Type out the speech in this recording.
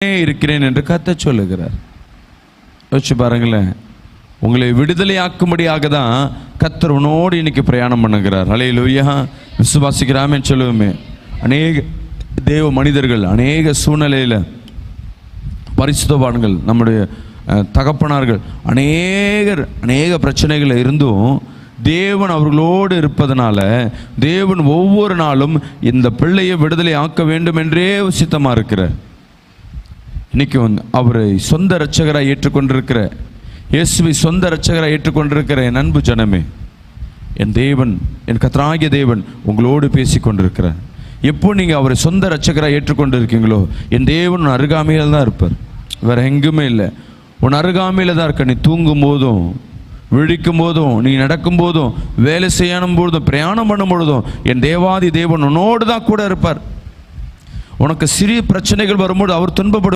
இருக்கிறேன் என்று கர்த்தர் சொல்லுகிறார். யோசிச்சு பாருங்களேன். உங்களை விடுதலையாக்கும்படியாக தான் கர்த்தர் உன்னோடு இன்னைக்கு பிரயாணம் பண்ணுகிறார். ஹல்லேலூயா. விசுவாசிக்கிறாமே சொல்லுவோமே. அநேக தேவ மனிதர்கள் அநேக சூழ்நிலையில், பரிசுத்தவான்கள், நம்முடைய தகப்பனார்கள் அநேக பிரச்சனைகள் இருந்தும் தேவன் அவர்களோடு இருப்பதனால தேவன் ஒவ்வொரு நாளும் இந்த பிள்ளையை விடுதலை ஆக்க வேண்டும் என்றே சித்தமாக இருக்கிறார். இன்னைக்கு அவரை சொந்த இரட்சகராக ஏற்றுக்கொண்டிருக்கிற, இயேசுவை சொந்த இரட்சகராக ஏற்றுக்கொண்டிருக்கிற என் அன்பு ஜனமே, என் தேவன், என் கர்த்தராகிய தேவன் உங்களோடு பேசி கொண்டிருக்கிறார். எப்போ நீங்கள் அவரை சொந்த இரட்சகராக ஏற்றுக்கொண்டு இருக்கீங்களோ என் தேவன் உன் அருகாமையில் தான் இருப்பார். வேறு எங்குமே இல்லை. உன் அருகாமையில் தான் இருக்க. நீ தூங்கும் போதும், விழிக்கும் போதும், நீ நடக்கும் போதும், வேலை செய்யணும் பொழுதும், பிரயாணம் பண்ணும் பொழுதும் என் தேவாதி தேவன் உன்னோடு தான் கூட இருப்பார். உனக்கு சிறிய பிரச்சனைகள் வரும்போது அவர் துன்பப்படும்